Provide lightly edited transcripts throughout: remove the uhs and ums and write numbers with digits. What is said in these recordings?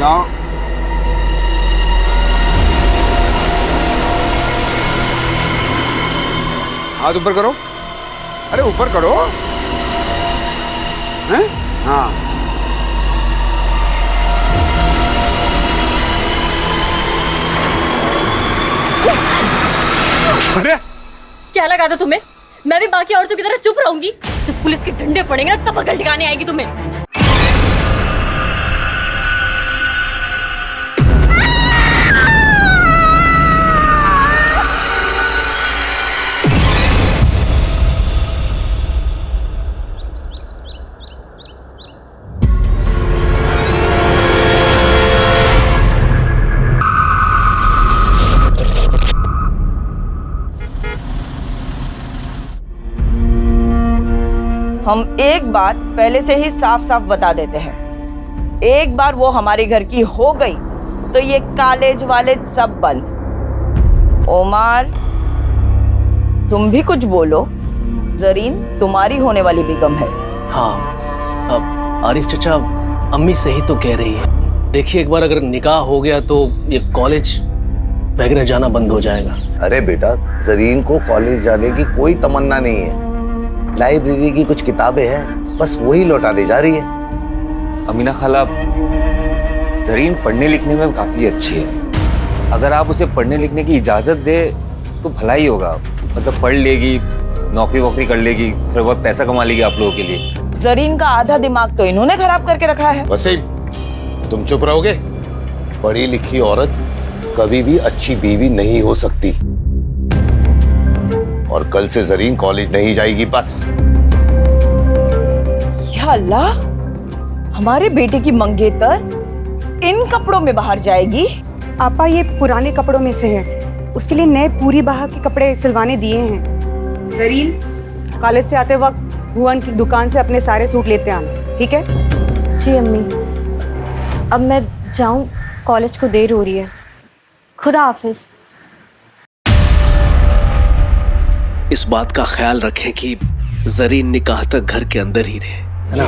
जाओ। हाथ ऊपर करो। अरे ऊपर करो। हैं? हाँ। अरे क्या लगा था तुम्हें? मैं भी बाकी औरतों की तरह चुप रहूंगी? जब पुलिस के डंडे पड़ेंगे ना तब अकल ठिकाने आएगी तुम्हें। हम एक बात पहले से ही साफ साफ बता देते हैं, एक बार वो हमारे घर की हो गई तो ये कॉलेज वाले सब बंद। ओमार, तुम भी कुछ बोलो। जरीन तुम्हारी होने वाली बेगम है। हाँ, अब आरिफ चचा, अम्मी सही तो कह रही है। देखिए, एक बार अगर निकाह हो गया तो ये कॉलेज वगैरह जाना बंद हो जाएगा। अरे बेटा, जरीन को कॉलेज जाने की कोई तमन्ना नहीं है। लाइब्रेरी की कुछ किताबें हैं, बस वही लौटा दे जा रही है। अमीना खाला, जरीन पढ़ने लिखने में काफी अच्छी है। अगर आप उसे पढ़ने लिखने की इजाजत दे तो भला ही होगा। मतलब पढ़ लेगी, नौकरी वोकरी कर लेगी, थोड़ा बहुत पैसा कमा लेगी आप लोगों के लिए। जरीन का आधा दिमाग तो इन्होंने खराब करके रखा है। वसीम, तुम चुप रहोगे? पढ़ी लिखी औरत कभी भी अच्छी बीवी नहीं हो सकती। और कल से जरीन कॉलेज नहीं जाएगी, बस। या अल्लाह, हमारे बेटे की मंगेतर इन कपड़ों में बाहर जाएगी? आपा, ये पुराने कपड़ों में से है। उसके लिए नए पूरी बाह के कपड़े सिलवाने दिए हैं। जरीन, कॉलेज से आते वक्त भुवन की दुकान से अपने सारे सूट लेते आना, ठीक है? जी अम्मी, अब मैं जाऊं, कॉलेज को देर हो रही है। खुदा हाफिज। इस बात का ख्याल रखें कि जरीन निकाह तक घर के अंदर ही रहे, है ना?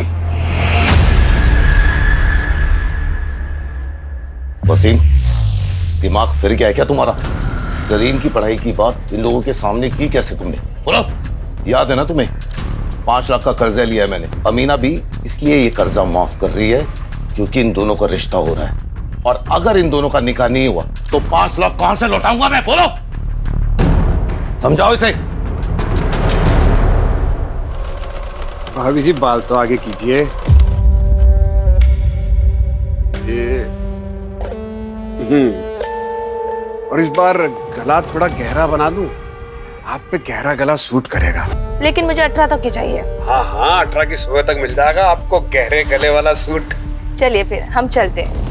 वसीम, दिमाग फिर गया है क्या तुम्हारा? जरीन की पढ़ाई की बात इन लोगों के सामने की कैसे तुमने? बोलो, याद है ना तुम्हें? 5 लाख का कर्जा लिया है मैंने। अमीना भी इसलिए ये कर्जा माफ कर रही है क्योंकि इन दोनों का रिश्ता हो रहा है। और अगर इन दोनों का निकाह नहीं हुआ तो 5 लाख कहां से लौटाऊंगा मैं? बोलो, समझाओ इसे। भाभी जी, बाल तो आगे कीजिए। और इस बार गला थोड़ा गहरा बना दूं? आप पे गहरा गला सूट करेगा। लेकिन मुझे 18 तक की चाहिए। हाँ हाँ, 18 की सुबह तक मिल जाएगा आपको गहरे गले वाला सूट। चलिए फिर हम चलते हैं।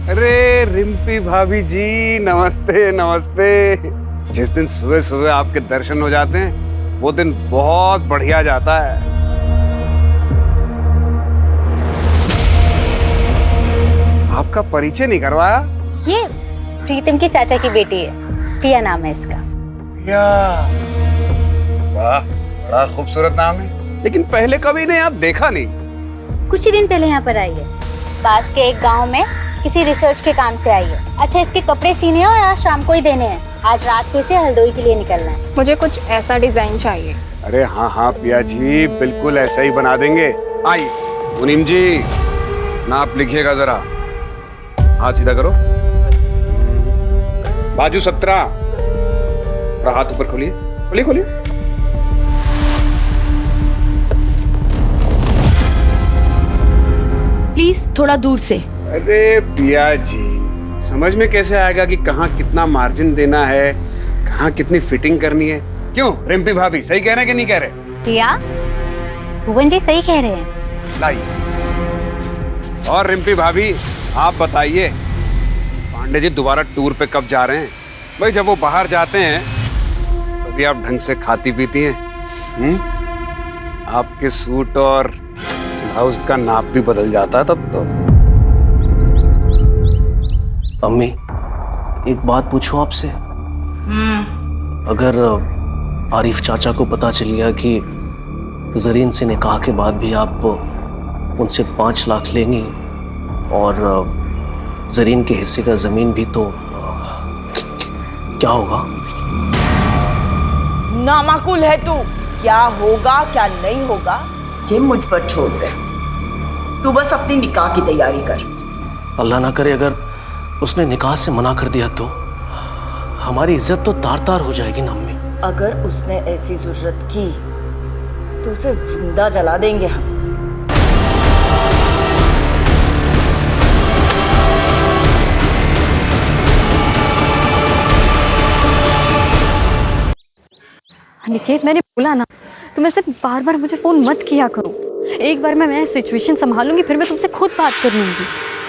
अरे रिम्पी भाभी जी, नमस्ते नमस्ते। जिस दिन सुबह सुबह आपके दर्शन हो जाते हैं वो दिन बहुत बढ़िया जाता है। आपका परिचय नहीं करवाया? ये प्रीतम की चाचा की बेटी है, पिया नाम है इसका। पिया, वाह, बड़ा खूबसूरत नाम है। लेकिन पहले कभी ने यहाँ देखा नहीं। कुछ ही दिन पहले यहाँ पर आई है। पास के एक गांव में किसी रिसर्च के काम से आई है। अच्छा, इसके कपड़े सीने हैं और आज शाम को ही देने हैं। आज रात को इसे हल्द्वानी के लिए निकलना है। मुझे कुछ ऐसा डिजाइन चाहिए। अरे हाँ हाँ पिया जी, बिल्कुल ऐसा ही बना देंगे। आइए मुनीम जी, नाप लिखिएगा जरा। हाथ सीधा करो, बाजू 17, और हाथ ऊपर खोलिए, खोलिए खोलिए। प्लीज थोड़ा दूर से। अरे पिया जी, समझ में कैसे आएगा कि कहाँ कितना मार्जिन देना है, कहाँ कितनी फिटिंग करनी है? क्यों रिम्पी भाभी, सही कह रहे हैं कि नहीं कह रहे? पिया, भुवन जी सही कह रहे हैं। लाइए। और रिम्पी भाभी, आप बताइए, पांडे जी दोबारा टूर पे कब जा रहे हैं? भाई जब वो बाहर जाते हैं तभी आप ढंग से खाती पीती हैं। आपके सूट और ब्लाउज का नाप भी बदल जाता है तब तो। अम्मी, एक बात पूछूं आपसे? अगर आरिफ चाचा को पता चल गया कि जरीन से निकाह के बाद भी आप उनसे 5 लाख लेंगी और जरीन के हिस्से का जमीन भी, तो क्या होगा? नामाकुल है तू। क्या होगा क्या नहीं होगा ये मुझ पर छोड़ दे। तू बस अपनी निकाह की तैयारी कर। अल्लाह ना करे अगर उसने निकाह से मना कर दिया तो हमारी इज्जत तो तार तार हो जाएगी ना अम्मी। अगर उसने ऐसी जरूरत की तो उसे जिंदा जला देंगे हम। निकेत, मैंने बोला ना तुम ऐसे बार बार मुझे फोन मत किया करो। एक बार मैं सिचुएशन संभालूंगी, फिर मैं तुमसे खुद बात कर लूंगी।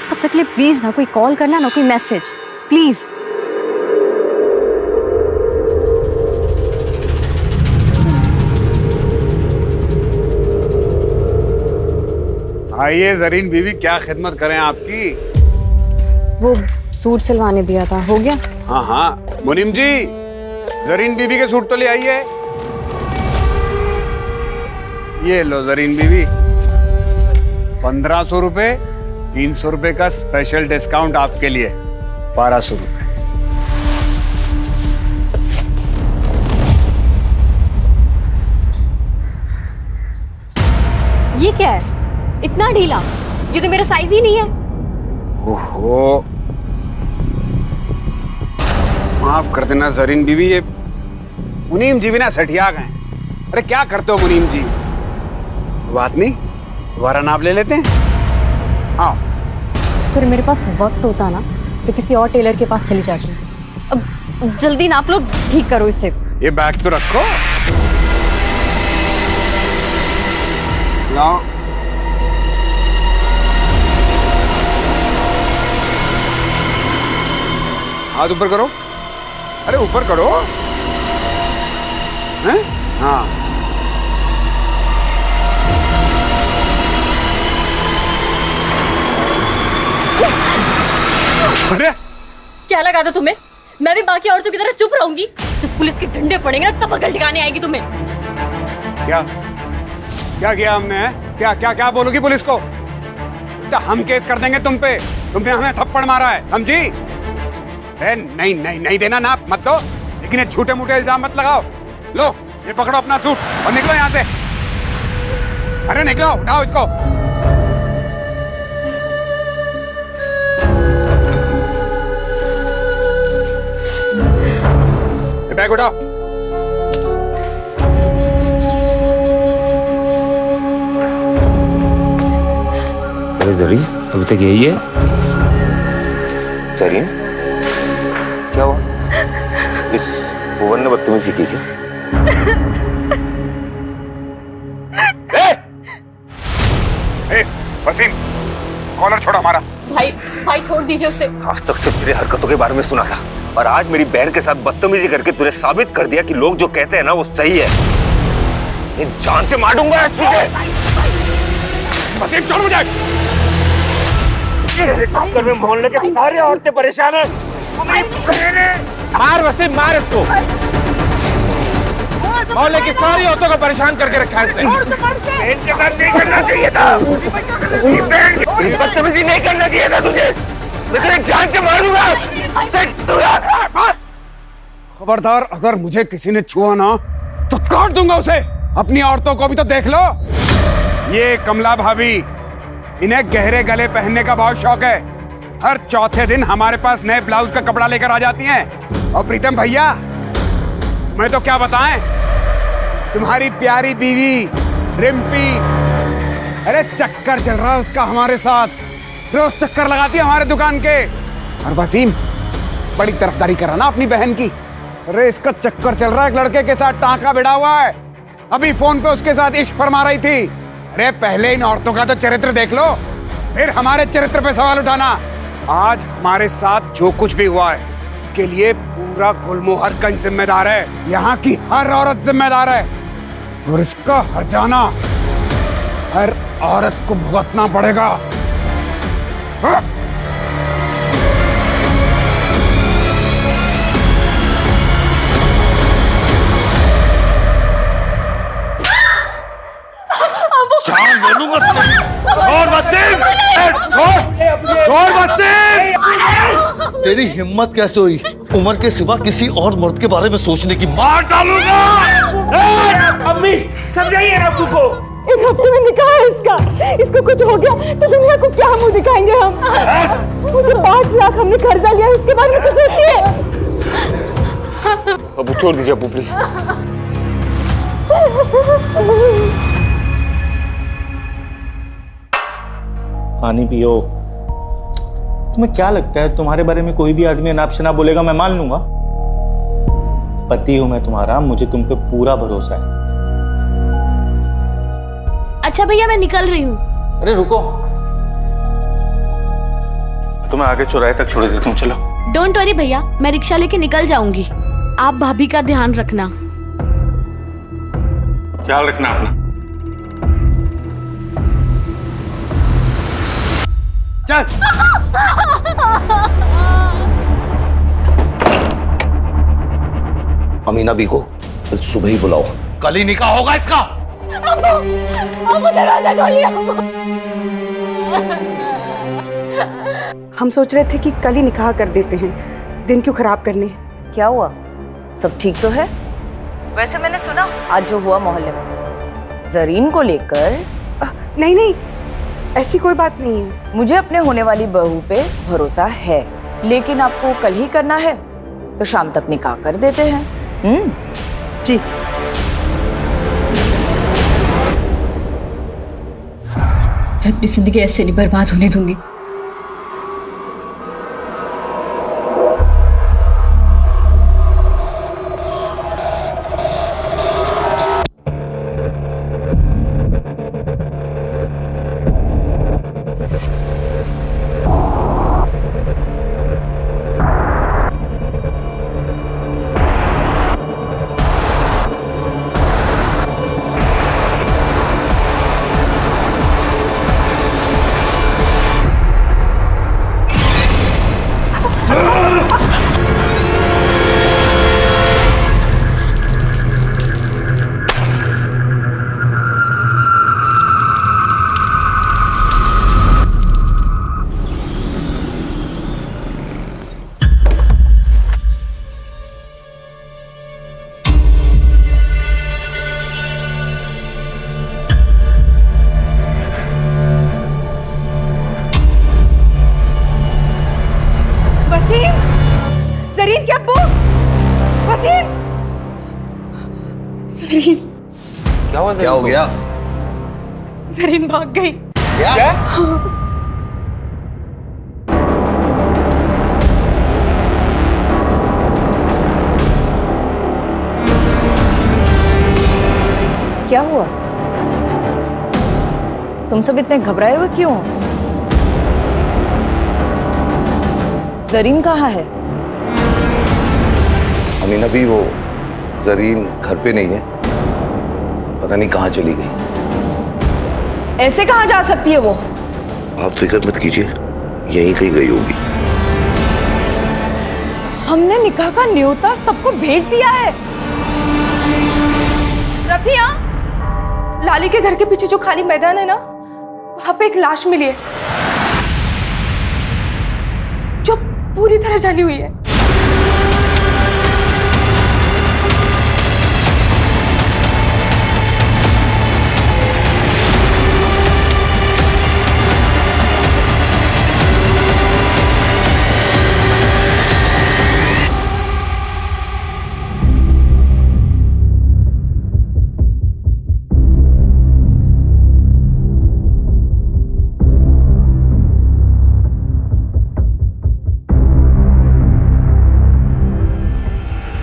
तब तक के लिए प्लीज ना कोई कॉल करना, ना कोई मैसेज, प्लीज। आइए जरीन बीवी, क्या खिदमत करें आपकी? वो सूट सिलवाने दिया था, हो गया? हाँ हाँ मुनीम जी, जरीन बीवी के सूट तो ले आइए। ये लो जरीन बीवी, 1500 रुपए, 300 रुपए का स्पेशल डिस्काउंट आपके लिए, 1200 रुपए। ये क्या है, इतना ढीला? ये तो मेरा साइज ही नहीं है। ओहो, माफ कर देना जरीन बीवी, ये मुनीम जी भी ना सठिया गए। अरे क्या करते हो मुनीम जी? बात नहीं, दोबारा नाप ले लेते हैं। हाँ, फिर मेरे पास वक्त होता ना तो किसी और टेलर के पास चली जाती। अब जल्दी नाप लो, ठीक करो इसे। ये बैग तो रखो। लाओ। हाथ ऊपर करो। अरे ऊपर करो। हैं? हाँ। अरे क्या लगा था तुम्हें? मैं भी बाकी औरतों की तरह चुप रहूंगी? जब पुलिस के डंडे पड़ेंगे ना तब अकल ठिकाने आएगी तुम्हें। क्या क्या किया हमने? है क्या क्या क्या बोलोगी पुलिस को? तो हम केस कर देंगे तुम पे। तुमने हमें थप्पड़ मारा है, समझी? नहीं नहीं नहीं देना नाप मत दो, लेकिन ये झूठे मूठे इल्जाम मत लगाओ। लो ये पकड़ो अपना सूट और निकलो यहाँ से। अरे निकलो, उठाओ इसको। ये बैग उठाओ। अरे जरीन, अभी तक यही है? जरीन, क्या हुआ? इस भुवन ने बदतमीजी की क्या? वसीम, कॉलर छोड़ो हमारा। भाई भाई छोड़ दीजिए उसे। आज तक सिर्फ तेरे हरकतों के बारे में सुना था, और आज मेरी बहन के साथ बदतमीजी करके तूने साबित कर दिया कि लोग जो कहते हैं ना वो सही है। ये जान से मार दूंगा तुझे। वसीम छोड़ मुझे। चक्कर में मोहल्ले के सारे औरतें परेशान हैं। मार वसीम, मार इसको। मोहल्ले की सारी औरतों को परेशान करके रखा है इसने। बहन के साथ नहीं करना चाहिए था। बदतमीजी नहीं करना चाहिए था तुझे। मैं तुझे जान से मार दूंगा। खबरदार, अगर मुझे किसी ने छुआ ना तो काट दूंगा उसे। अपनी औरतों को भी तो देख लो। ये कमला भाभी, इन्हें गहरे गले पहनने का बहुत शौक है। हर चौथे दिन हमारे पास नए ब्लाउज का कपड़ा लेकर आ जाती हैं। और प्रीतम भैया, मैं तो क्या बताएं, तुम्हारी प्यारी बीवी रिम्पी, अरे चक्कर चल रहा है उसका हमारे साथ। रोज चक्कर लगाती है हमारे दुकान के। और वसीम बड़ी तरफदारी कर रहा ना अपनी बहन की। अरे इसका चक्कर चल रहा है, एक लड़के के साथ टांका भिड़ा हुआ है। अभी फोन पे उसके साथ इश्क फरमा रही थी। अरे पहले इन औरतों का तो चरित्र देख लो, फिर हमारे चरित्र पे सवाल उठाना। आज हमारे साथ जो कुछ भी हुआ है उसके लिए पूरा गुलमोहरगंज जिम्मेदार है। यहाँ की हर औरत जिम्मेदार है, और इसका हर्जाना हर औरत को भुगतना पड़ेगा। हाँ? जान ले लूंगा। छोड़ वसीम, छोड़ वसीम। तेरी हिम्मत कैसे हुई उमर के सिवा किसी और मर्द के बारे में सोचने की? मार डालूंगा। अम्मी समझाइए अब्बू को। 1 हफ्ते में निकाह है इसका, इसको कुछ हो गया तो दुनिया को क्या मुंह दिखाएंगे हम? मुझे 5 लाख हमने कर्जा लिया, उसके बारे में तो सोचिए। अब्बू छोड़ दीजिए अब्बू प्लीज। पानी पियो। तुम्हें क्या लगता है तुम्हारे बारे में कोई भी आदमी अनाप शनाप बोलेगा मैं मान लूंगा? पति हूं मैं तुम्हारा, मुझे तुम पे पूरा भरोसा है। अच्छा भैया मैं निकल रही हूँ। अरे रुको, तुम्हें आगे चौराहे तक छोड़ देता हूं, चलो। डोंट वरी भैया, मैं रिक्शा लेके निकल जाऊंगी। आप भाभी का ध्यान रखना। ख्याल रखना अपना। चल। अमीना बी को कल सुबह ही बुलाओ, कल ही निकाह होगा इसका। दरवाजा खोलिए। हम सोच रहे थे कि कल ही निकाह कर देते हैं, दिन क्यों खराब करने। क्या हुआ, सब ठीक तो है? वैसे मैंने सुना आज जो हुआ मोहल्ले में जरीन को लेकर। नहीं नहीं, ऐसी कोई बात नहीं है। मुझे अपने होने वाली बहू पे भरोसा है, लेकिन आपको कल ही करना है तो शाम तक निकाह कर देते हैं। जी। मैं अपनी जिंदगी ऐसे नहीं बर्बाद होने दूंगी। जरीन क्या अब्बू? वसीम! जरीन! क्या हुआ? क्या हो गया? जरीन भाग गई। क्या? क्या हुआ? तुम सब इतने घबराए हुए क्यों हो? जरीन कहाँ है? अमीना भी वो जरीन घर पे नहीं है, पता नहीं कहाँ चली गई। ऐसे कहाँ जा सकती है वो? आप फिक्र मत कीजिए, यहीं कहीं गई होगी। हमने निकाह का न्योता सबको भेज दिया है। रफिया, लाली के घर के पीछे जो खाली मैदान है ना, वहां पे एक लाश मिली है जो पूरी तरह जली हुई है।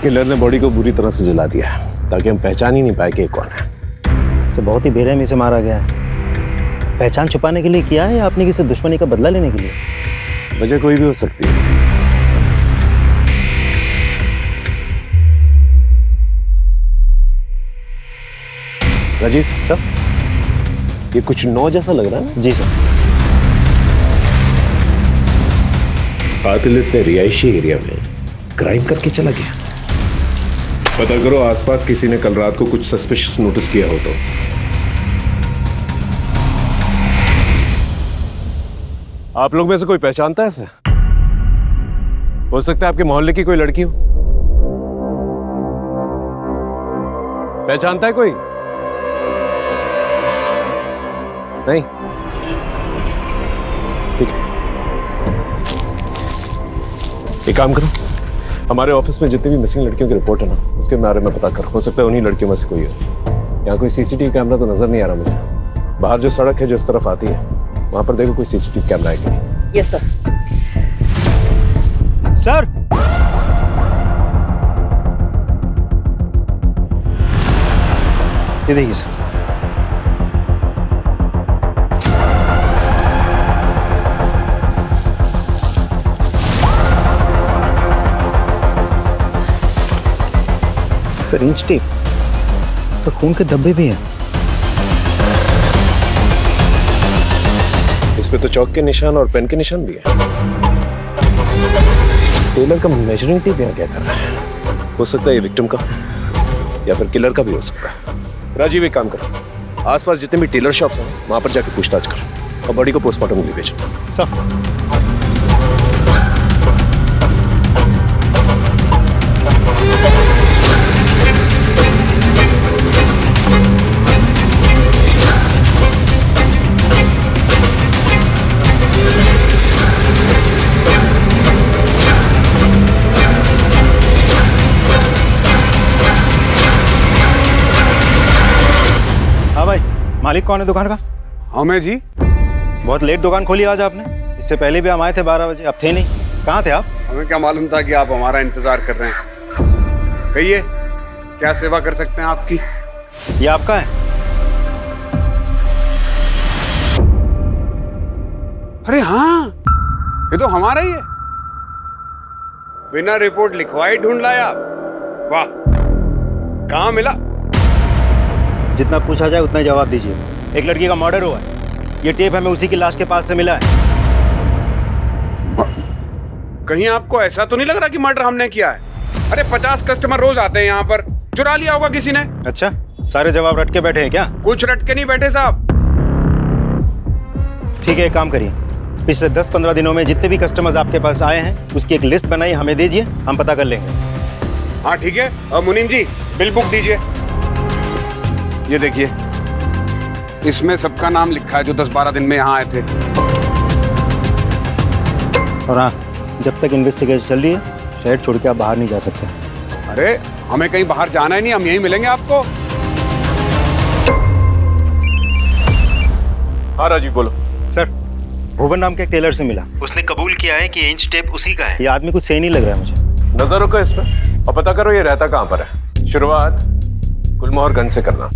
किलर ने बॉडी को बुरी तरह से जला दिया ताकि हम पहचान ही नहीं पाए कि कौन है। तो बहुत ही बेरहमी से मारा गया है। पहचान छुपाने के लिए किया है या अपनी किसी दुश्मनी का बदला लेने के लिए? वजह कोई भी हो सकती है। राजीव सर, ये कुछ नौ जैसा लग रहा है ना? जी सर। कातिल इतने रिहायशी एरिया में क्राइम करके चला गया। पता करो आसपास किसी ने कल रात को कुछ सस्पिशियस नोटिस किया हो तो। आप लोग में से कोई पहचानता है इसे? हो सकता है आपके मोहल्ले की कोई लड़की हो। पहचानता है कोई? नहीं? ठीक है, एक काम करो, हमारे ऑफिस में जितनी भी मिसिंग लड़कियों की रिपोर्ट है ना, उसके बारे में पता कर। हो सकता है उन्हीं लड़कियों में से कोई हो। यहाँ कोई सीसीटीवी कैमरा तो नजर नहीं आ रहा मुझे। बाहर जो सड़क है जो इस तरफ आती है, वहां पर देखो कोई सीसीटीवी कैमरा है कि नहीं। Yes sir. सर, ये देखिए सर। सिरिंज टेप, सर खून के धब्बे भी हैं। इसमें तो चौक के निशान और पेन के निशान भी है। टेलर का मेजरिंग टेप यहाँ क्या कर रहा है? हो सकता है ये विक्टिम का या फिर किलर का भी हो सकता है। राजीव, एक काम कर, आसपास जितने भी टेलर शॉप्स हैं वहां पर जाके पूछताछ कर और बॉडी को पोस्टमार्टम के लिए भेज। सर, मालिक कौन है दुकान का? हाँ मैं जी। बहुत लेट दुकान खोली आज आपने। इससे पहले भी हम आए थे 12 बजे, अब थे नहीं। कहाँ थे आप? हमें क्या मालूम था कि आप हमारा इंतजार कर रहे हैं। कहिए, क्या सेवा कर सकते हैं आपकी? ये आपका है? अरे हाँ, ये तो हमारा ही है। बिना रिपोर्ट लिखवाई ढूंढ लाया आप। वाह, कहाँ मिला? जितना पूछा जाए उतना ही जवाब दीजिए। एक लड़की का मर्डर हुआ है। ये टेप हमें उसी की लाश के पास से मिला है। कहीं आपको ऐसा तो नहीं लग रहा कि मर्डर हमने किया है? अरे 50 कस्टमर रोज आते हैं यहाँ पर, चुरा लिया होगा किसी ने। अच्छा, सारे जवाब रट के बैठे हैं क्या? कुछ रट के नहीं बैठे साहब। ठीक है, एक काम करिए, पिछले 10-15 दिनों में जितने भी कस्टमर्स आपके पास आए हैं उसकी एक लिस्ट बनाई, हमें दीजिए, हम पता कर लेंगे। हाँ ठीक है। और मुनीम जी, बिल बुक दीजिए। ये देखिए, इसमें सबका नाम लिखा है जो 10-12 दिन में यहाँ आए थे। और हाँ, जब तक इन्वेस्टिगेशन चल रही है, शहर छोड़ के आप बाहर नहीं जा सकते। अरे हमें कहीं बाहर जाना ही नहीं, हम यहीं मिलेंगे आपको। हाँ राजीव, बोलो। सर, भुवन नाम के एक टेलर से मिला। उसने कबूल किया है कि इंच टेप उसी का है। ये आदमी कुछ सही नहीं लग रहा है मुझे। नजर रखो इस पर और पता करो ये रहता कहाँ पर है। शुरुआत गुलमोहर गंज से करना।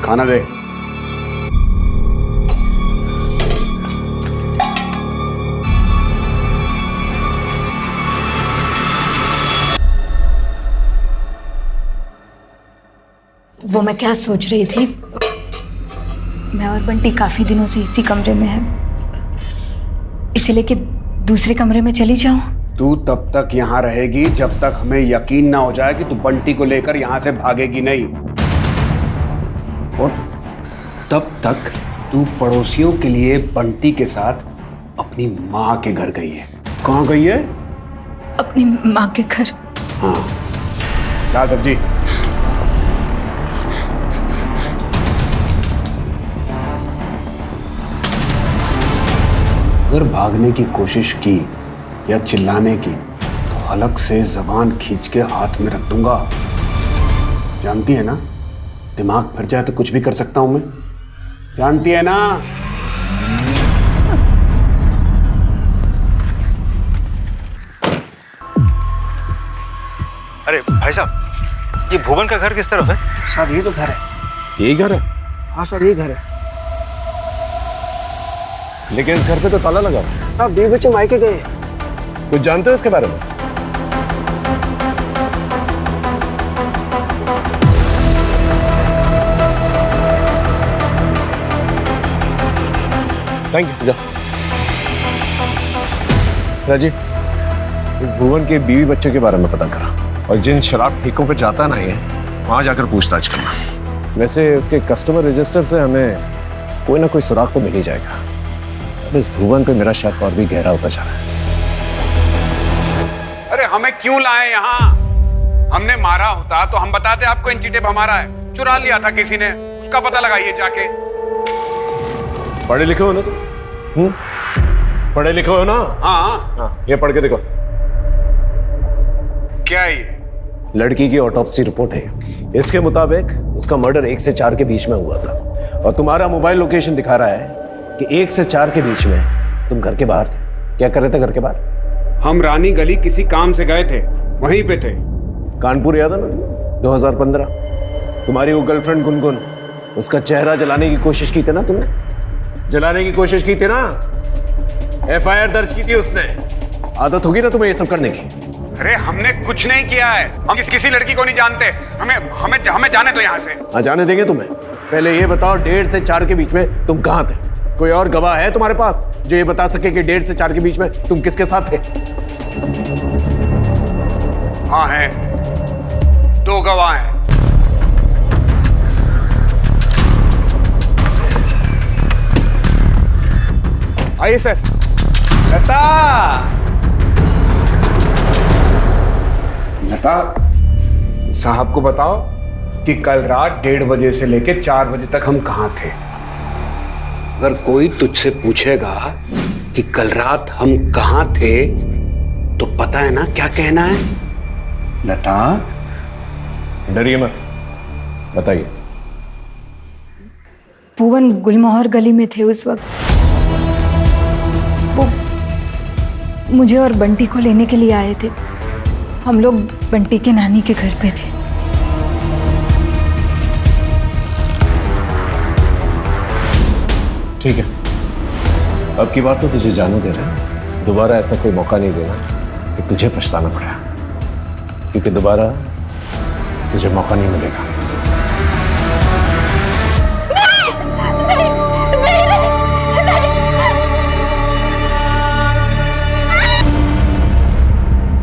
खाना दे। वो मैं क्या सोच रही थी, मैं और बंटी काफी दिनों से इसी कमरे में हैं, इसीलिए कि दूसरे कमरे में चली जाऊं। तू तब तक यहाँ रहेगी जब तक हमें यकीन ना हो जाए कि तू बंटी को लेकर यहाँ से भागेगी नहीं, और तब तक तू पड़ोसियों के लिए बंटी के साथ अपनी माँ के घर गई है। कहाँ गई है? अपनी माँ के घर। हाँ, क्या सब्जी? अगर भागने की कोशिश की या चिल्लाने की तो हलक से जबान खींच के हाथ में रख दूंगा। जानती है ना, दिमाग फिर जाए तो कुछ भी कर सकता हूं मैं। जानती है ना? अरे भाई साहब, ये भुवन का घर किस तरफ है? साहब ये तो घर है। यही घर है? हाँ सर, ये घर है। लेकिन घर पे तो ताला लगा हुआ है। साहब बीवी बच्चे मायके गए। कुछ जानते हो इसके बारे में? Thank you. जा राजीव, इस भुवन के बीवी बच्चे के बारे में पता करा और जिन शराब ठेकों पे जाता ना ये, वहां जाकर पूछताछ करना। वैसे उसके कस्टमर रजिस्टर से हमें कोई ना कोई सुराग तो मिल ही जाएगा। अब इस भुवन पे मेरा शक और भी गहरा होता जा रहा है। अरे हमें क्यों लाए यहाँ? हमने मारा होता तो हम बताते आपको इंची टेप हमारा है, चुरा लिया था किसी ने, उसका पता लगाइए जाके। पढ़े लिखे हो ना तुम? पढ़े लिखे हो ना? हाँ, ये पढ़ के देखो। क्या ये? लड़की की ऑटोप्सी रिपोर्ट है। इसके मुताबिक उसका मर्डर 1 से 4 के बीच में हुआ था और तुम्हारा मोबाइल लोकेशन दिखा रहा है कि 1 से 4 के बीच में तुम घर के बाहर थे। क्या कर रहे थे घर के बाहर? हम रानी गली किसी काम से गए थे, वहीं पे थे। कानपुर याद है ना? 2015 तुम्हारी वो गर्लफ्रेंड गुनगुन, उसका चेहरा जलाने की कोशिश की थी ना तुमने? जलाने की कोशिश की थी ना? FIR दर्ज की थी उसने। आदत होगी ना तुम्हें ये सब करने की? अरे हमने कुछ नहीं किया है, हम किसी लड़की को नहीं जानते। हमें जाने दो यहाँ से। हाँ, जाने देंगे तुम्हें। पहले ये बताओ 1.5 से 4 के बीच में तुम कहाँ थे? कोई और गवाह है तुम्हारे पास जो ये बता सके कि 1.5 से 4 के बीच में तुम किसके साथ थे? हाँ है, 2 गवाह हैं। आइए सर। लता, लता साहब को बताओ कि कल रात 1:30 बजे से लेकर 4 बजे तक हम कहाँ थे। अगर कोई तुझसे पूछेगा कि कल रात हम कहाँ थे तो पता है ना क्या कहना है? लता, डरिए मत, बताइए। भुवन गुलमोहर गली में थे उस वक्त। वो मुझे और बंटी को लेने के लिए आए थे। हम लोग बंटी के नानी के घर पे थे। ठीक है, अब की बात तो तुझे जाने दे रहे हैं। दोबारा ऐसा कोई मौका नहीं देना कि तुझे पछताना पड़ा, क्योंकि दोबारा तुझे मौका नहीं मिलेगा।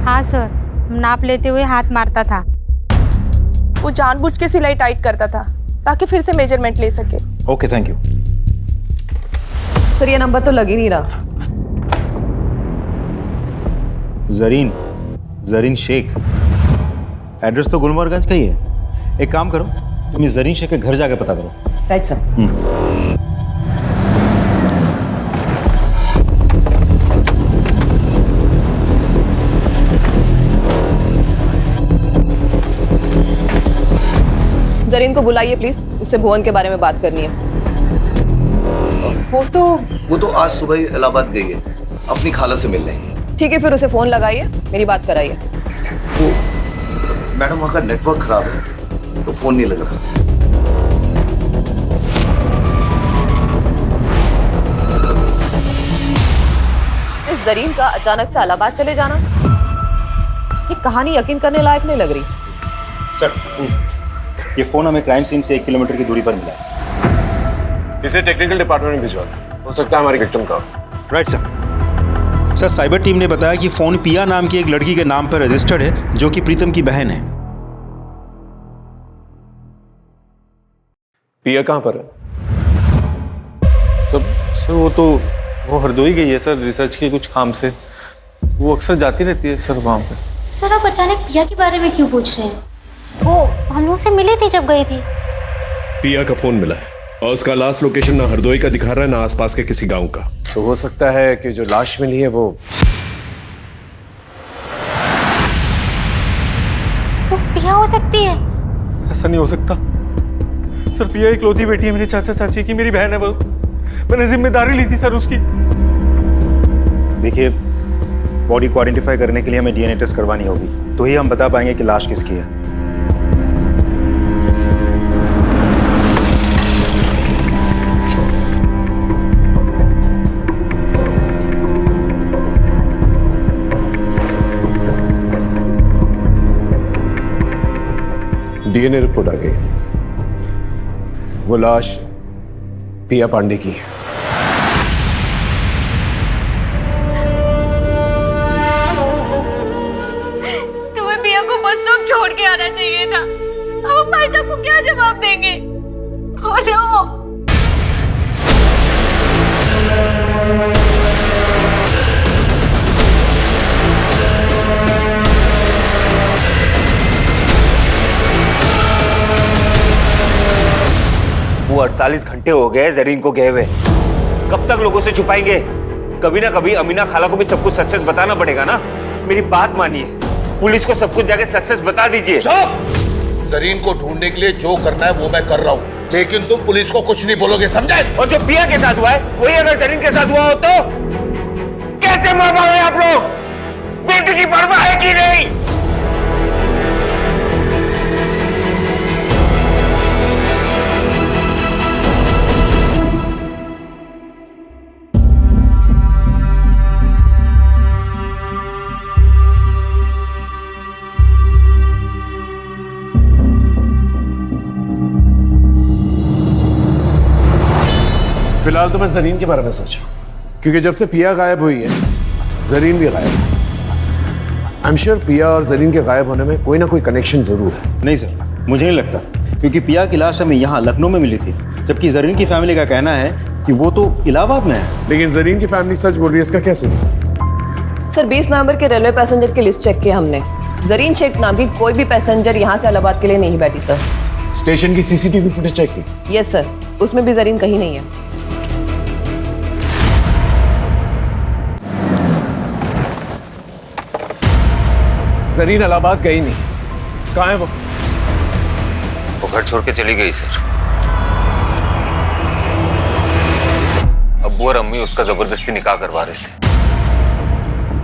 हाँ सर, नाप लेते हुए हाथ मारता था। वो जानबूझ के सिलाई टाइट करता था ताकि फिर से मेजरमेंट ले सके। Okay, thank you. सर ये नंबर तो लग ही नहीं रहा। जरीन शेख, एड्रेस तो गुलमोहरगंज का ही है। एक काम करो, तुम इस जरीन शेख के घर जाके पता करो। Right sir. जरीन को बुलाइए प्लीज, उससे भुवन के बारे में बात करनी है। वो तो आज सुबह ही इलाहाबाद गई है अपनी खाला से मिलने। ठीक है, फिर उसे फोन लगाइए, मेरी बात कराइए। वो मैडम वहाँ का नेटवर्क खराब है तो फोन नहीं लग रहा। इस जरीन का अचानक से इलाहाबाद चले जाना, ये कहानी यकीन करने लायक नहीं लग रही। सर, ये फोन हमें क्राइम सीन से 1 किलोमीटर की दूरी पर मिला है। इसे टेक्निकल डिपार्टमेंट में भिजवा दो, हो सकता है हमारी विक्टिम का। Right sir. Sir, cyber team ने बताया कि फोन पिया नाम की एक लड़की के नाम पर रजिस्टर्ड है जो कि प्रीतम की बहन है। पिया कहाँ पर है? सर वो हरदोई गई है सर, रिसर्च के कुछ काम से। वो अक्सर जाती रहती है सर वहाँ पे। सर आप अचानक पिया के बारे में क्यों पूछ रहे हैं? वो हम लोग से मिली थी जब गई थी। पिया का फोन मिला है और उसका लास्ट लोकेशन ना हरदोई का दिखा रहा है ना आसपास के किसी गांव का। तो हो सकता है कि जो लाश मिली है वो पिया हो सकती है। ऐसा नहीं हो सकता सर, पिया इकलौती बेटी है मेरे चाचा चाची की, मेरी बहन है वो। मैंने जिम्मेदारी ली थी सर उसकी। देखिए, बॉडी को आइडेंटिफाई करने के लिए हमें DNA टेस्ट करवानी होगी, तो ही हम बता पाएंगे कि लाश किसकी है। डीएनए रिपोर्ट आ गई। वो लाश पिया पांडे की है। तुम्हें पिया को बस स्टॉप छोड़ के आना चाहिए था। अब भाई साहब को क्या जवाब देंगे? बोलो। वो 48 घंटे हो गए जरीन को गए हुए। कब तक लोगों से छुपाएंगे? कभी ना कभी अमीना खाला को भी सब कुछ सच सच बताना पड़ेगा ना। मेरी बात मानिए, पुलिस को सब कुछ जाके सच सच बता दीजिए। जरीन को ढूंढने के लिए जो करना है वो मैं कर रहा हूँ, लेकिन तुम पुलिस को कुछ नहीं बोलोगे, समझे? और जो पिया के साथ हुआ है वही अगर जरीन के साथ हुआ हो तो कैसे मार पाओगे आप लोग? बेटी की परवाह है कि नहीं? फिलहाल तो मैं जरीन के बारे में सोचा, क्योंकि जब से पिया गायब हुई है जरीन भी गायब है। आई एम श्योर पिया और जरीन के गायब होने में कोई ना कोई कनेक्शन जरूर है। नहीं सर, मुझे नहीं लगता, क्योंकि पिया की लाश हमें यहाँ लखनऊ में मिली थी, जबकि जरीन की फैमिली का कहना है कि वो तो इलाहाबाद में है। लेकिन जरीन की फैमिली सच बोल रही है, इसका क्या सही? सर 20 नवंबर के रेलवे पैसेंजर की लिस्ट चेक की हमने। जरीन शेख नाम की कोई भी पैसेंजर यहाँ से इलाहाबाद के लिए नहीं बैठी सर। स्टेशन की सीसीटीवी फुटेज चेक की? यस सर, उसमें भी जरीन कहीं नहीं है। जरीन इलाहाबाद गई नहीं, कहाँ है वो? वो घर छोड़ के चली गई सर। अब्बू और अम्मी उसका जबरदस्ती निकाह करवा रहे थे।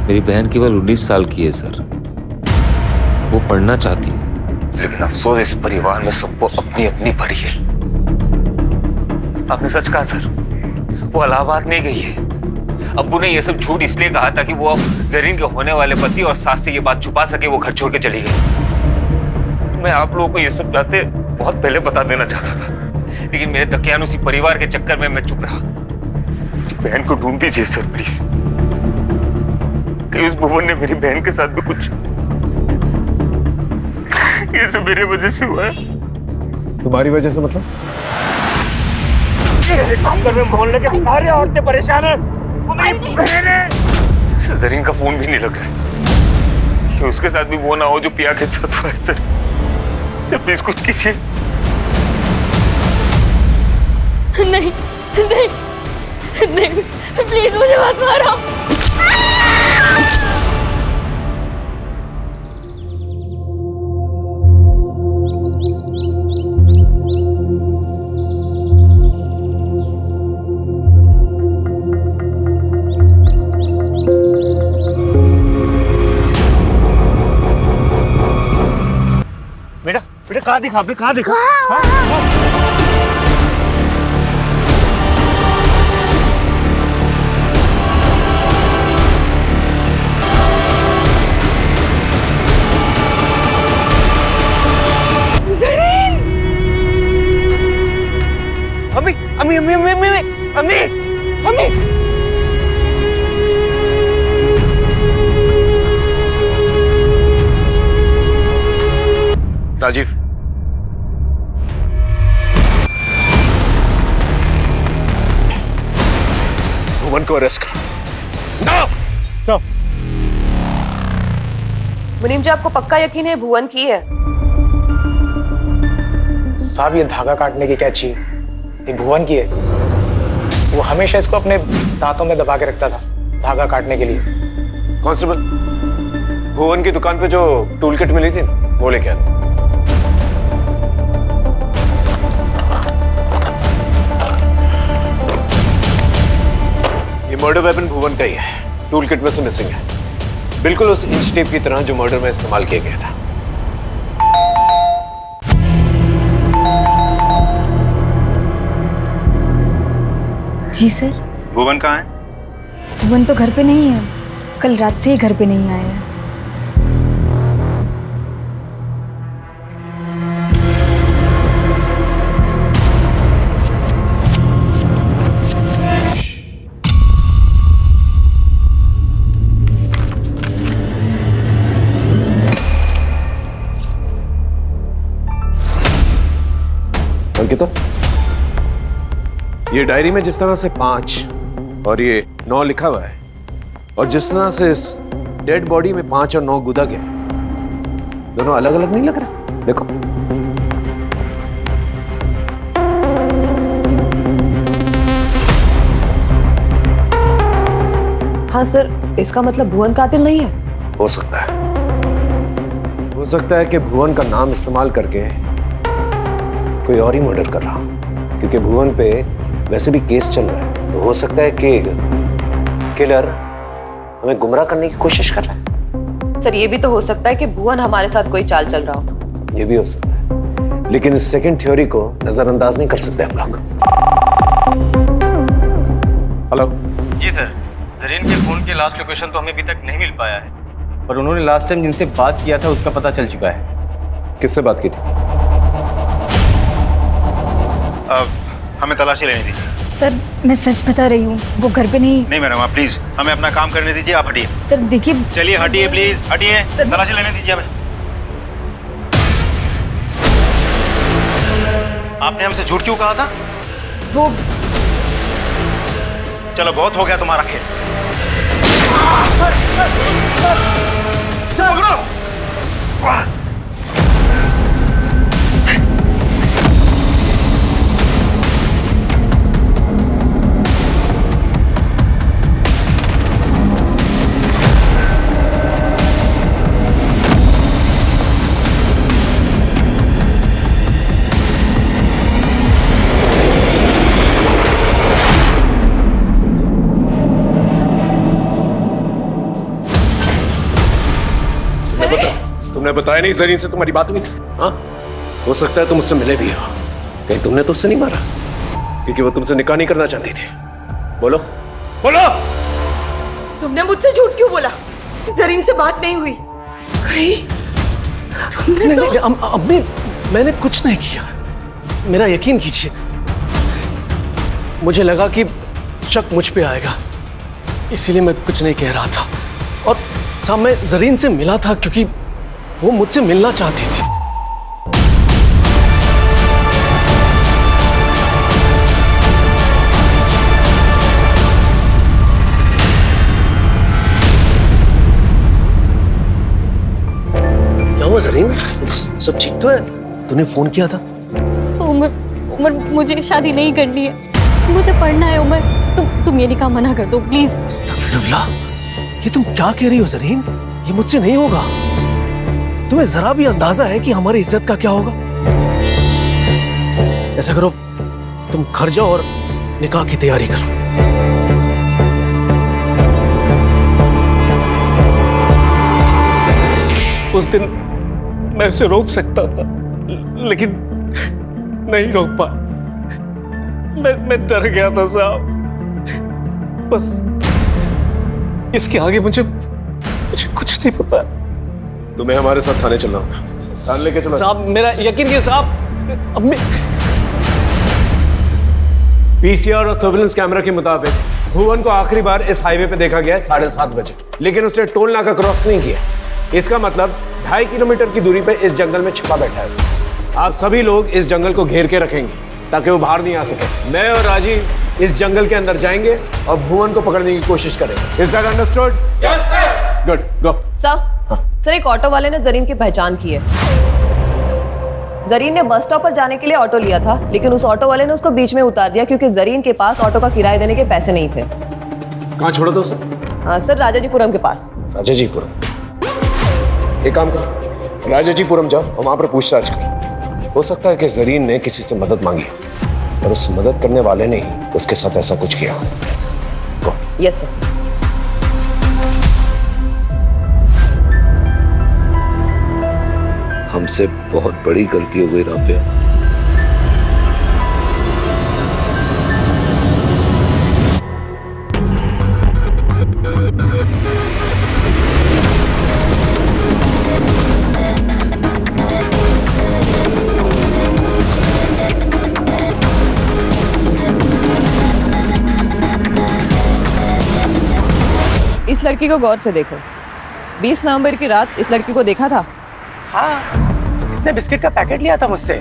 मेरी बहन केवल 19 साल की है सर। वो पढ़ना चाहती है, लेकिन अफसोस इस परिवार में सबको अपनी अपनी पड़ी है। आपने सच कहा सर, वो इलाहाबाद नहीं गई है। अब्बू ने ये सब झूठ इसलिए कहा था कि वो अब जरीन के होने वाले पति और सास से ये बात छुपा सके। वो घर छोड़ के चली गई। मैं आप लोगों को ये सब बातें बहुत पहले बता देना चाहता था, लेकिन मेरे दकियानुसी परिवार के चक्कर में मैं चुप रहा। मुझे बहन को ढूंढ दीजिए सर प्लीज। कि उस भुवन ने मेरी बहन के साथ भी कुछ, ये सब मेरी वजह से हुआ है। तुम्हारी वजह से मतलब? हेलीकॉप्टर में मोहल्ले के सारे औरतें परेशान हैं। वो मेरी बहन है। जरीन का फोन भी नहीं लग रहा है। कि उसके साथ भी वो ना हो जो पिया के साथ हुआ है सर। सर प्लीज कुछ कीजिए। नहीं नहीं नहीं, प्लीज मुझे मत मारो। बेटा बेटा कहाँ दिखा? आपने कहाँ दिखा? जरीन! अम्मी अम्मी अम्मी अम्मी अम्मी अम्मी अम्मी। राजीव, भुवन को अरेस्ट करो। No sir. मुनीम जी, आपको पक्का यकीन है भुवन की है? साहब, ये धागा काटने की कैंची ये भुवन की है। वो हमेशा इसको अपने दांतों में दबा के रखता था धागा काटने के लिए। कांस्टेबल, भुवन की दुकान पे जो टूल किट मिली थी वो लेके आना। ये मर्डर वेपन भुवन का ही है, टूल किट में से मिसिंग है। बिल्कुल उस इंच टेप की तरह जो मर्डर में इस्तेमाल किया गया था। जी सर। भुवन कहाँ है? भुवन तो घर पे नहीं है, कल रात से ही घर पे नहीं आया है। अंकिता, ये डायरी में जिस तरह से 5 और ये 9 लिखा हुआ है और जिस तरह से इस डेड बॉडी में 5 और 9 गुदा गया है, दोनों अलग अलग नहीं लग रहा? देखो। हाँ सर, इसका मतलब भुवन कातिल नहीं है? हो सकता है। हो सकता है कि भुवन का नाम इस्तेमाल करके कोई और ही मर्डर कर रहा हो, क्योंकि भुवन पे वैसे भी केस चल रहा है। तो हो सकता है कि किलर हमें गुमराह करने की कोशिश कर रहा है। सर, ये भी तो हो सकता है कि भुवन हमारे साथ कोई चाल चल रहा हो। ये भी हो सकता है, लेकिन इस सेकंड थ्योरी को नजरअंदाज नहीं कर सकते हम लोग। हेलो जी सर, जरीन के फोन के लास्ट लोकेशन तो हमें अभी तक नहीं मिल पाया है, पर उन्होंने लास्ट टाइम जिनसे बात किया था उसका पता चल चुका है। किससे बात की थी? हमें तलाशी लेनी दीजिए। सर मैं सच बता रही हूँ, वो घर पे नहीं। नहीं मैडम, आप प्लीज हमें अपना काम करने दीजिए, आप हटिए। सर देखिए, चलिए हटिए प्लीज, हटिए, तलाशी लेने दीजिए हमें। आपने हमसे झूठ क्यों कहा था? वो चलो बहुत हो गया तुम्हारा खेल। तुमने बताया नहीं जरीन से तुम्हारी बात हुई थी? हाँ, हो सकता है तुम उससे मिले भी हो। कहीं तुमने तो उससे नहीं मारा? क्योंकि वो तुमसे निकाह नहीं करना चाहती थी। बोलो बोलो। तुमने मुझसे झूठ क्यों बोला? जरीन से बात नहीं हुई कहीं? तुमने नहीं, अम्मी मैंने कुछ नहीं किया, मेरा यकीन कीजिए। मुझे लगा कि शक मुझ पे आएगा, इसीलिए मैं कुछ नहीं कह रहा था। और साहब मैं जरीन से मिला था क्योंकि वो मुझसे मिलना चाहती थी। क्या हुआ जरीन, सब ठीक तो है? तूने फोन किया था? उमर, उमर मुझे शादी नहीं करनी है, मुझे पढ़ना है। उमर तुम ये निकाह मना कर दो प्लीज। अस्तगफिरुल्लाह, ये तुम क्या कह रही हो जरीन? ये मुझसे नहीं होगा। तुम्हें जरा भी अंदाजा है कि हमारी इज्जत का क्या होगा? ऐसा करो, तुम घर जाओ और निकाह की तैयारी करो। उस दिन मैं उसे रोक सकता था, लेकिन नहीं रोक पाया। मैं डर गया था साहब। बस इसके आगे मुझे कुछ नहीं पता। तुम्हें हमारे साथ थाने चलना होगा। थाने लेके चलो साहब, मेरा यकीन कीजिए साहब। अब मैं पीसीआर और सर्विलेंस कैमरा के मुताबिक भुवन को आखिरी बार इस हाईवे पे देखा गया है 7:30 बजे, लेकिन उसने टोल नाका क्रॉस नहीं किया। इसका मतलब 2.5 किलोमीटर की दूरी पे इस जंगल में छिपा बैठा है। आप सभी लोग इस जंगल को घेर के रखेंगे ताकि वो बाहर नहीं आ सके। मैं और राजीव इस जंगल के अंदर जाएंगे और भुवन को पकड़ने की कोशिश करेंगे। Is that understood? Yes sir. Good, go. Sir, एक ऑटो वाले ने जरीन की पहचान की है। जरीन ने बस स्टॉप पर जाने के लिए ऑटो लिया था, लेकिन उस ऑटो वाले ने उसको बीच में उतार दिया क्योंकि जरीन के पास ऑटो का किराया देने के पैसे नहीं थे। कहाँ छोड़ा था सर? सर, राजाजीपुरम के पास। राजाजीपुरम? एक काम करो, राजाजीपुरम जाओ और वहां पर पूछताछ करो। हो सकता है कि जरीन ने किसी से मदद मांगी और उस मदद करने वाले ने ही उसके साथ ऐसा कुछ किया। Yes sir. हमसे बहुत बड़ी गलती हो गई राफिया। इस लड़की को गौर से देखो। 20 नवंबर की रात इस लड़की को देखा था? हाँ, इसने बिस्किट का पैकेट लिया था मुझसे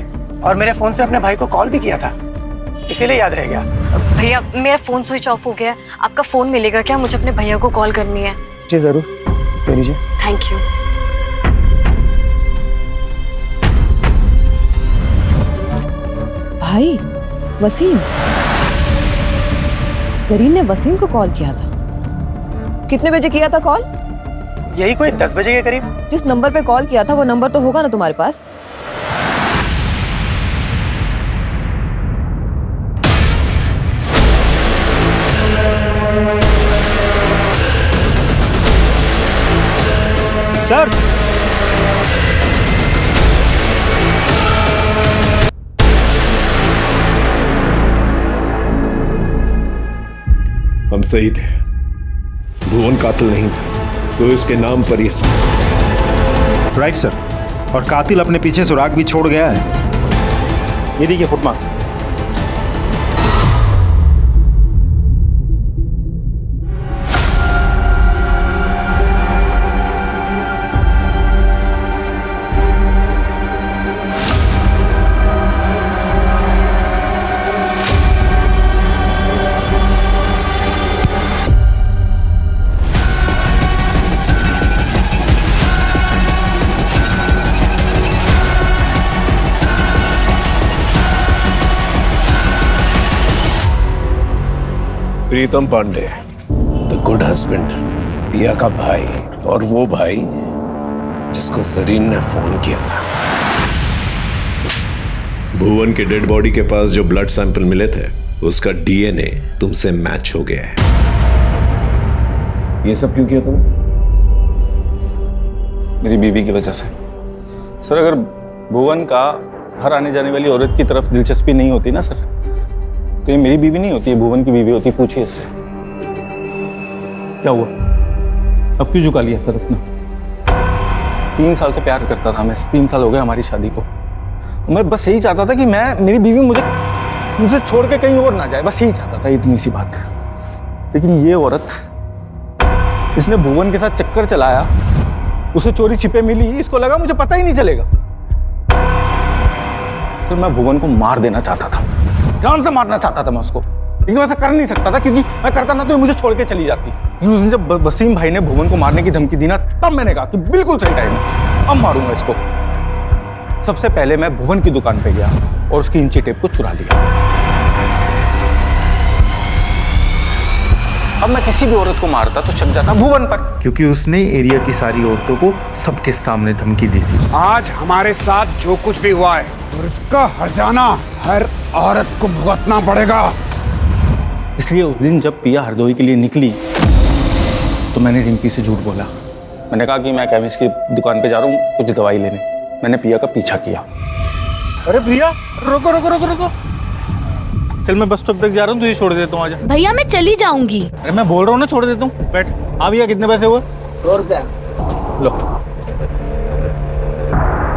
और मेरे फोन से अपने भाई को कॉल भी किया था, इसीलिए याद रह गया। भैया मेरा फोन स्विच ऑफ हो गया है, आपका फोन मिलेगा क्या? मुझे अपने भैया को कॉल करनी है। जी जरूर, ले लीजिए। Thank you. भाई वसीम, जरीन ने वसीम को कॉल किया था। कितने बजे किया था कॉल? यही कोई 10 बजे के करीब। जिस नंबर पे कॉल किया था वो नंबर तो होगा ना तुम्हारे पास? सर, हम सही थे, भुवन कातिल नहीं था, तो इसके नाम पर ही राइट सर। और कातिल अपने पीछे सुराग भी छोड़ गया है। ये देखिए footmarks. Pritam Pandey, the good husband, Piya का भाई, और वो भाई जिसको जरीन ने फोन किया था। भुवन के डेड बॉडी के पास जो ब्लड सैंपल मिले थे उसका डीएनए तुमसे मैच हो गया है। ये सब क्यों किया तुम? मेरी बीवी की वजह से। सर अगर भुवन का हर आने जाने वाली औरत की तरफ दिलचस्पी नहीं होती ना सर, तो ये मेरी बीवी नहीं होती, है भुवन की बीवी होती। पूछिए इससे क्या हुआ, अब क्यों झुका लिया सर अपना? 3 साल से प्यार करता था मैं, 3 साल हो गए हमारी शादी को। मैं बस यही चाहता था कि मेरी बीवी मुझे छोड़ के कहीं और ना जाए, बस यही चाहता था, इतनी सी बात। लेकिन ये औरत, इसने भुवन के साथ चक्कर चलाया, उसे चोरी छिपे मिली, इसको लगा मुझे पता ही नहीं चलेगा। सर मैं भुवन को मार देना चाहता था, जान से मारना चाहता था मैं उसको, लेकिन ऐसा कर नहीं सकता था क्योंकि मैं करता ना तो मुझे छोड़ के चली जाती। लेकिन उसने जब वसीम भाई ने भुवन को मारने की धमकी दी ना, तब मैंने कहा कि बिल्कुल सही टाइम है, अब मारूंगा इसको। सबसे पहले मैं भुवन की दुकान पे गया और उसकी इंची टेप को चुरा लिया। अब मैं किसी भी औरत को मारता तो चल जाता भुवन पर, क्योंकि उसने एरिया की सारी औरतों को सबके सामने धमकी दी थी। आज हमारे साथ जो कुछ भी हुआ है और इसका हर्जाना हर औरत को भुगतना पड़ेगा। इसलिए उस दिन जब पिया हरदोई के लिए निकली तो मैंने रिंकी से झूठ बोला। मैंने कहा कि मैं केमिस्ट की दुकान पे जा रहा हूँ कुछ दवाई लेने। मैंने पिया का पीछा किया। अरे प्रिया, रुको रुको रुको रुको, चल मैं बस स्टॉप तक जा रहा हूँ, तुझे छोड़ देता हूँ, आजा। भैया मैं चली जाऊंगी। अरे मैं बोल रहा हूँ ना, छोड़ देता हूँ, बैठ। आ भैया कितने पैसे हुए? 100 रुपया। लो।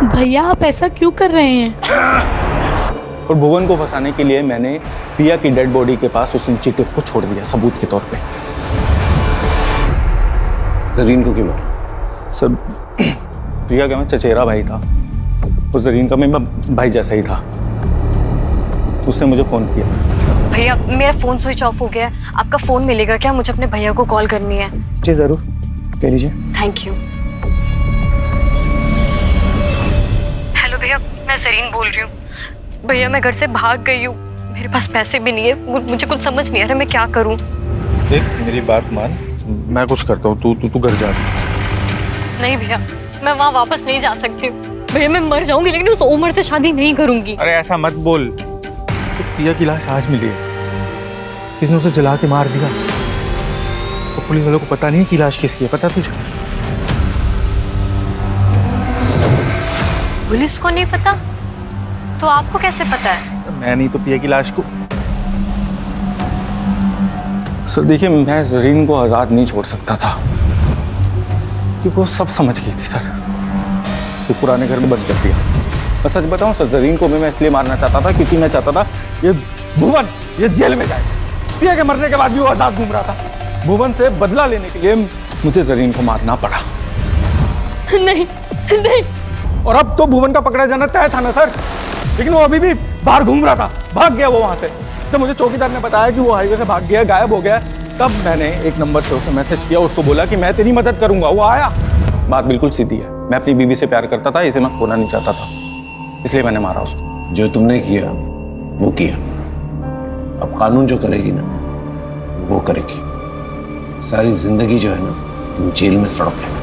भैया आप ऐसा क्यों कर रहे हैं? और भुवन को फंसाने के लिए मैंने पिया की डेड बॉडी के पास उस इंची टेप को छोड़ दिया सबूत के तौर पे। जरीन को क्यों मारा? सर प्रिया का मैं चचेरा भाई था और जरीन का मैं भाई जैसा ही था। उसने मुझे फोन किया। भैया मेरा फोन स्विच ऑफ हो गया है, आपका फोन मिलेगा क्या? मुझे अपने भैया को कॉल करनी है। जी जरूर, ले लीजिए। Thank you. हेलो भैया, मैं जरीन बोल रही हूँ। भैया मैं घर से भाग गई हूँ, मेरे पास पैसे भी नहीं है, मुझे कुछ समझ नहीं आ रहा मैं क्या करूँ। देख मेरी बात मान, मैं कुछ करता हूँ, तू घर जा। नहीं भैया, मैं वहाँ वापस नहीं जा सकती हूँ। भैया मैं मर जाऊंगी लेकिन उस उम्र से शादी नहीं करूंगी। अरे ऐसा मत बोल। तो पिया की लाश आज मिली है, किसने उसे जला के मार दिया। तो पुलिस वालों को पता नहीं कि लाश किसकी है, पता तुझे? पुलिस को नहीं पता तो आपको कैसे पता है? मैं नहीं तो पिया की लाश को। सर देखिए, मैं जरीन को आजाद नहीं छोड़ सकता था क्योंकि वो सब समझ गई थी सर। तो पुराने घर में बच कर दिया। मैं सच बताऊं सर, जरीन को मैं इसलिए मारना चाहता था क्योंकि मैं चाहता था ये भुवन ये जेल में जाए। पिया के मरने के बाद भी वो आजाद घूम रहा था। भुवन से बदला लेने के लिए मुझे जरीन को मारना पड़ा। नहीं नहीं। और अब तो भुवन का पकड़ा जाना तय था ना सर। लेकिन वो अभी भी बाहर घूम रहा था, भाग गया वो वहां से। जब मुझे चौकीदार ने बताया कि वो हाईवे से भाग गया, गायब हो गया, तब मैंने एक नंबर से उसे मैसेज किया, उसको बोला कि मैं तेरी मदद करूंगा। वो आया। बात बिल्कुल सीधी है, मैं अपनी बीवी से प्यार करता था, इसे मैं खोना नहीं चाहता था, इसलिए मैंने मारा उसको। जो तुमने किया वो किया, अब कानून जो करेगी ना वो करेगी। सारी जिंदगी जो है ना तुम जेल में सड़ोगे।